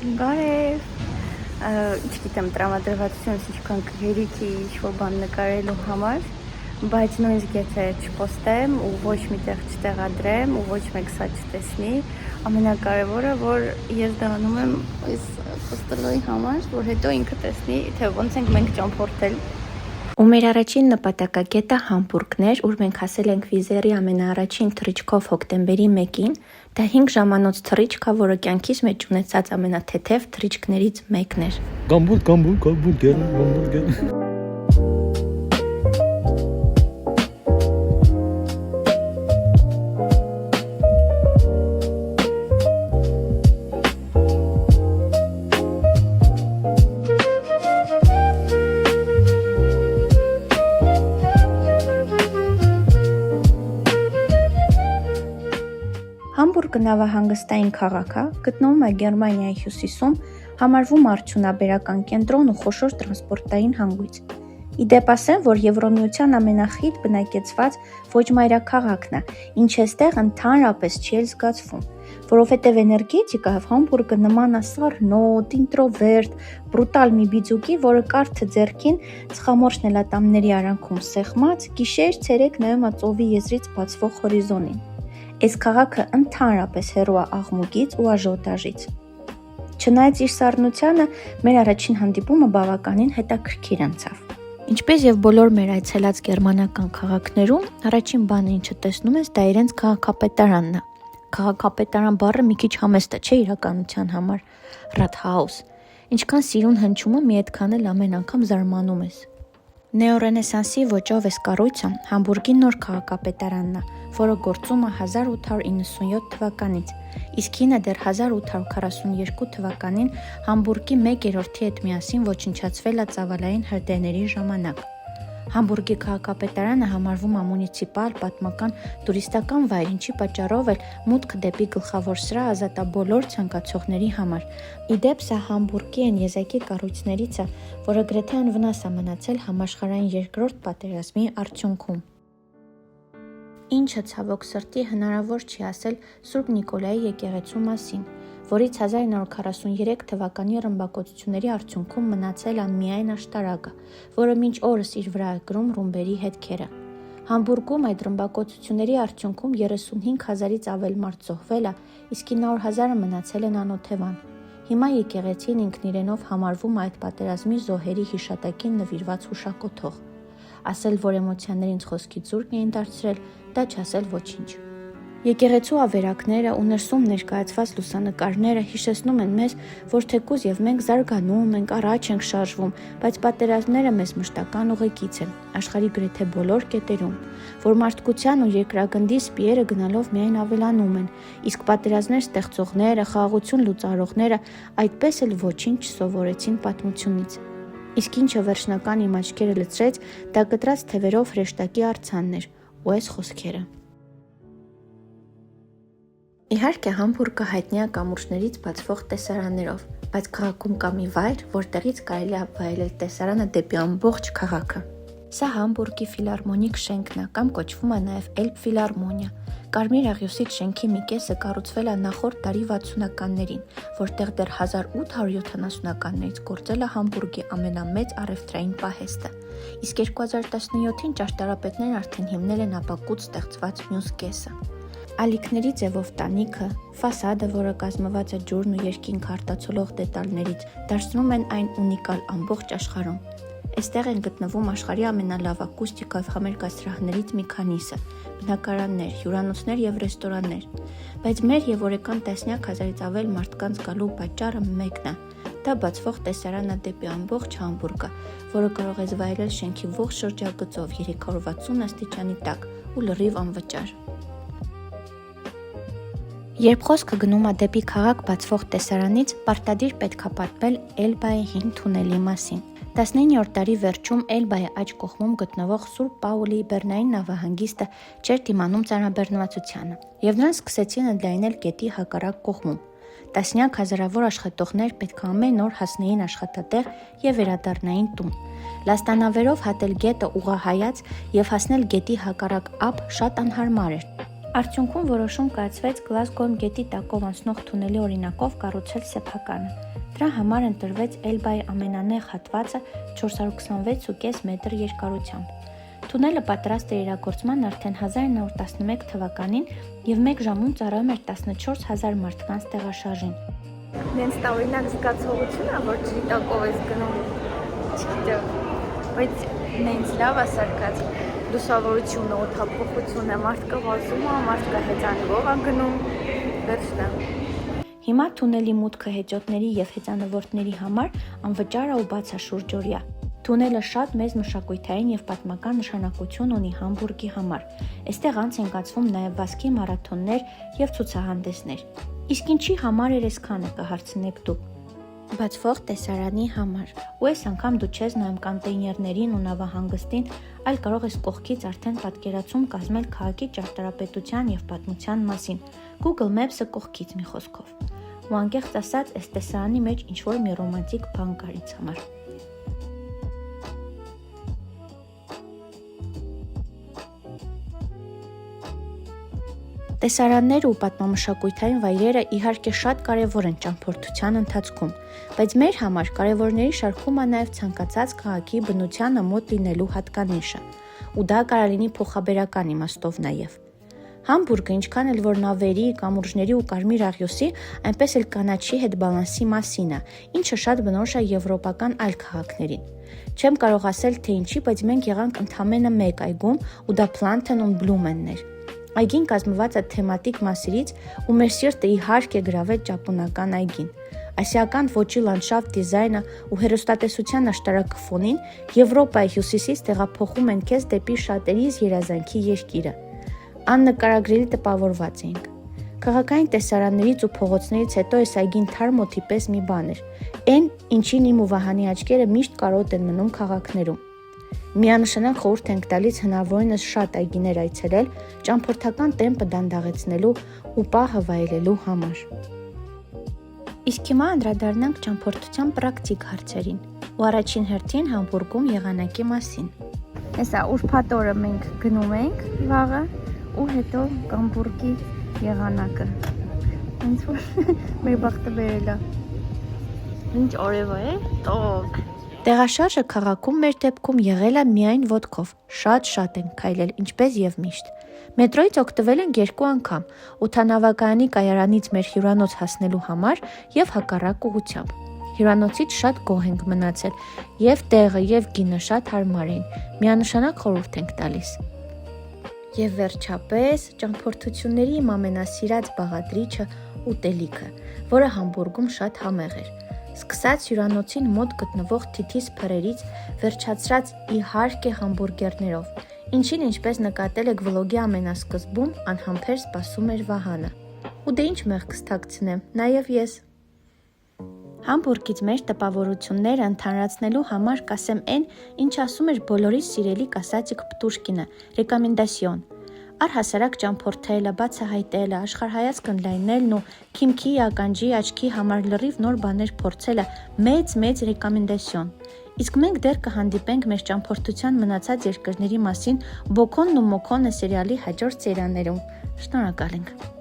Բարև, չգիտեմ տրամադրվածությունս ինչքան կհերիքի ինչ-որ բան նկարելու համար, բայց նույնիսկ եթե չպոստեմ ու ոչ միտեղ չտեղադրեմ ու ոչ մեկ սա չտեսնի, ամենակարևորը, որ ես դա անում եմ այս պոստելոյի համար, որ հետո ինքը տեսնի, թե ոնց ենք մենք ճամփորդել։ Ու մեր առաջին նպատակակետը Համբուրգն էր, ուր մենք հասել ենք վիզերի ամենաառաջին թռիչքով հոկտեմբերի 1-ին, դա 5 ժամանոց թռիչք է, որը կյանքիս մեջ ունեցած ամենաթեթև թռիչքներից մեկն էր։ Համբուրգ։ Համբուրգը նավահանգստային քաղաք է, գտնվում է Գերմանիայի հյուսիսում, համարվում արդյունաբերական կենտրոն ու խոշոր տրանսպորտային հանգույց։ Ի դեպ ասեմ, որ Եվրոմիության ամենախիտ բնակեցված ոչ մայրաքաղաքն է, ինչը այստեղ ընդհանրապես չի էլ զգացվում, որովհետև էներգետիկայով Համբուրգը նման է սառնոտ, ինտրովերտ, բրուտալ մի բիձուկի, որը կարթը ձեռքին ծխամորճ նելատամների արանքում սեղմած, գիշեր ցերեկ նայում է ծովի եզրից բացվող հորիզոնին։ Այս քաղաքը ընդհանրապես հեռու է աղմուկից ու աժիոտաժից։ Չնայած իր սառնությանը, մեր առաջին հանդիպումը բավականին հետաքրքիր անցավ։ Ինչպես եւ բոլոր մեր այցելած գերմանական քաղաքներում, առաջին բանը, ինչը տեսնում ես, դա իրենց քաղաքապետարանն է։ Քաղաքապետարան բառը մի քիչ համեստ է, չէ՞ իրականության համար։ Rathaus։ Ինչքան սիրուն հնչում է, մի այդքան էլ ամեն անգամ զարմանում ես։ Նեոռենեսանսի ոճով այս կառույցը Համբուրգի նոր քաղաքապետարանն է, որը գործում է 1897 թվականից, իսկ հինը դեռ 1842 թվականին Համբուրգի 1/3-ի հետ միասին ոչնչացվել է ծավալային հրդեհների ժամանակ։ Համբուրգի քաղաքապետարանը համարվում է մունիցիպալ, պատմական, տուրիստական վայր, ինչի պատճառով էլ մուտքը դեպի գլխավոր սրահ ազատ է բոլոր ցանկացողների համար։ Ի դեպ, սա Համբուրգի այն եզակի կառույցներից է, որը գրեթե անվնաս է մնացել համաշխարհային երկրորդ պատերազմի արդյունքում։ Ինչը ցավոք սրտի հնարավոր չի ասել Սուրբ Նիկոլայի եկեղեցու մասին, որից 1943 թվականի ռմբակոծությունների արդյունքում մնացել է միայն աշտարակը, որը մինչ օրս իր վրա է կրում ռումբերի հետքերը։ Համբուրգում այդ ռմբակոծությունների արդյունքում 35,000-ից ավել մարդ զոհվել է, իսկ 900,000-ը մնացել են անօթևան։ Հիմա եկեղեցին ինքն իրենով համարվում է այդ պատերազմի զոհերի հիշատակին նվիրված հուշակոթող։ Ասել, որ էմոցիաներին խոսքի ձուրկ էին դարձրել, դա չասել ոչինչ։ Եկեղեցու ավերակները ու ներսում ներկայացված լուսանկարները հիշեցնում են մեզ, որ թեկուզ եւ մենք զարգանում ենք, առաջ ենք շարժվում, բայց պատերազմները մեզ մշտական ուղեկից են, աշխարհի գրեթե բոլոր կետերում, որ մարդկության ու երկրագնդի սպիերը գնալով միայն ավելանում են, իսկ պատերազմներ ստեղծողները, խաղաղություն լուծարողները այդպես էլ ոչինչ չսովորեցին պատմությունից։ Իսկ ինչը վերջնական իմ աչքերը լցրեց, դա կտրած թևերով հրեշտակի արձանն էր ու այս խոսքերը։ Իհարկե, Համբուրգը հայտնի է կամուրջներից բացվող տեսարաններով, բայց քաղաքում կա մի վայր, որտեղից կարելի է վայելել տեսարանը դեպի ամբողջ քաղաքը։ Սա Համբուրգի ֆիլհարմոնիկ շենքն է, կամ կոչվում է նաև Էլբ-ֆիլհարմոնիա։ Կարմիր աղյուսիկ շենքի մի կեսը կառուցվել է նախորդ դարի 60-ականներին, որտեղ դեռ 1870-ականներից գործել է Համբուրգի ամենամեծ առևտրային պահեստը, իսկ 2017-ին ճարտարապետներն արդեն հիմնել են ապակուց ստեղծված մյուս կեսը։ Ալիքների ձևով տանիքը, ֆասադը, որը կազմված է ջուրն ու երկինքը արտացոլող դետալներից, դարձնում են այն ունիկալ ամբողջ աշխարհում։ Այստեղ են գտնվում աշխարհի ամենալավ ակուստիկայով համերգասրահներից մի քանիսը, բնակարաններ, հյուրանոցներ եւ ռեստորաններ, բայց մեր եւ օրական տասնյակ հազարից ավել մարդկանց գալու պատճառը մեկն է։ Դա բացվող տեսարանը դեպի ամբողջ Համբուրգը, որը կարող ես վայելել շենքի ողջ շրջագծով 360 աստիճանի տակ ու լրիվ անվճար։ Երբ խոսքը գնում է դեպի քաղաք բացվող տեսարանից, պարտադիր պետք է պատմել Էլբայի հին թունելի մասին։ 19-րդ դարի վերջում Էլբայի աջ կողմում գտնվող Սուրբ Պաուլի բեռնային նավահանգիստը չէր դիմանում ծանրաբեռնվածությանը, եւ նրանց սկսեցին ընդլայնել գետի հակառակ կողմում։ Տասնյակ հազարավոր աշխատողներ պետք է ամեն օր հասնեին աշխատատեղ եւ վերադառնային տուն։ Լաստանավերով հատել գետը ուղղահայաց եւ հասնել գետի հակառակ ափ շատ անհարմար էր։ Արդյունքում որոշում կայացվեց Գլազգոյում գետի տակով անցնող թունելի օրինակով կառուցել սեփականը։ Դրա համար ընտրվեց Էլբայի ամենանեղ հատվածը 426.5 մետր երկարությամբ։ Թունելը պատրաստ էր իրագործման արդեն 1911 թվականին և 1 ժամում ծառայում էր 14,000 մարդկանց տեղաշարժին։ Նենց տարօրինակ զգացողություն է, որ ջրի տակով ես գնում, չգիտեմ, բայց նենց լավ է սարքած լուսավորությունը, օդափոխությունը, մարդկը վազում է, մարդկը հեծանվող է գնում, վերջն է։ Հիմա թունելի մուտքը հեծյոտների և հեծանվորդների համար անվճար է ու բացաշուրջօրյա։ Թունելը շատ մեծ մշակութային և պատմական նշանակություն ունի Համբուրգի համար։ Այստեղ անց են կացվում նաև վազքի մարաթոններ և ցուցահանդեսներ։ Իսկ ինչի համար էր այսքանը, կհարցնեք դուք։ Բացվող տեսարանի համար։ Ու այս անգամ դու չես նայում կոնտեյներներին ու նավահանգստին, այլ կարող ես կողքից արդեն պատկերացում կազմել քաղաքի ճարտարապետության և պատմության մասին։ Google Maps-ը կողքից մի խոսքով։ Ու անկեղծ ասած, այս տեսարանի մեջ ինչ-որ մի ռոմանտիկ բան կար ինձ համար։ Տեսարանները ու պատմամշակութային վայրերը իհարկե շատ կարևոր են ճամփորդության ընթացքում, բայց մեր համար կարևորների շարքում է նաև ցանկացած քաղաքի բնությանը մոտ լինելու հատկանիշը, ու դա կարող լինի փոխաբերական իմաստով նաև։ Համբուրգը, ինչքան էլ որ նավերի, կամուրջների ու կարմիր աղյուսի, այնպես էլ կանաչի հետ բալանսի մասին է, ինչը շատ բնորոշ է եվրոպական այլ քաղաքներին։ Չեմ կարող ասել, թե ինչի, բայց մենք եղանք ընդամենը մեկ այգում, ու դա Planten und Blumenն էր։ Այգին կազմված է թեմատիկ մասերից, ու մեր սիրտը իհարկե գրավեց ճապոնական այգին։ Ասիական ոճի լանդշաֆտ դիզայնը ու հեռուստատեսության աշտարակը ֆոնին Եվրոպայի հյուսիսից տեղափոխում են քեզ դեպի շատերիս երազանքի երկիրը։ Աննկարագրելի տպավորված էինք։ Քաղաքային տեսարաններից ու փողոցներից հետո այս այգին թարմ օդի պես մի բան էր։ Էն, ինչին իմ ու Վահանի աչքերը միշտ կարոտ են մնում քաղաքներում։ Միանշանակ խորհուրդ ենք տալիս հնարավորինս շատ այգիներ այցելել, ճամփորդական տեմպը դանդաղեցնելու ու պահը վայելելու համար։ Իսկ հիմա անդրադառնանք ճամփորդության պրակտիկ հարցերին ու առաջին հերթին Համբուրգում եղանակի մասին։ Հեսա ուրբաթ օրը մենք գնում ենք վաղը ու հետո Համբուրգի եղանակը։ Ոնց որ մեր բախտը բերել է։ Ինչ օրևա է, տող։ Տեղաշարժը քաղաքում մեր դեպքում եղել է միայն ոտքով, շատ ենք քայլել, ինչպես և միշտ։ Մետրոյից օգտվել ենք 2 անգամ, օդանավակայանի կայարանից մեր հյուրանոց հասնելու համար և հակառակ ուղղությամբ։ Հյուրանոցից շատ գոհ ենք մնացել, և տեղը, և գինը շատ հարմար էին, միանշանակ խորհուրդ ենք տալիս։ Եվ վերջապես, ճամփորդությունների իմ ամենասիրած բաղադրիչը ուտելիքը, որը Համբուրգում շատ համեղ էր։ Սկսած հյուրանոցին մոտ գտնվող թիթիզ փրերից, վերջացրած իհարկե համբուրգերներով, ինչին ինչպես նկատել եք վլոգի ամենասկզբում, անհամբեր սպասում էր Վահանը։ Ու դե ինչ մեղք կսթաքցնեմ, նաև ես։ Համբուրգից մեր տպավորությունները ընդհանրացնելու համար կասեմ այն, ինչ ասում էր բոլորիս սիրելի Կասատիկ Պտուշկինը, ռեկոմենդասիոն։ Առհասարակ ճամփորդելը, բացահայտելը, աշխարհայացքն լայնելն ու քիմքի, ականջի, աչքի համար լրիվ նոր բաներ փորձելը մեծ ռեկոմենդասիոն։ Իսկ մենք դեռ կհանդիպենք մեր ճամփորդության մնացած երկրների մասին Բոքոնն ու Մոքոնը սերիալի հաջորդ սերիաներում։ Շնորհակալ ենք։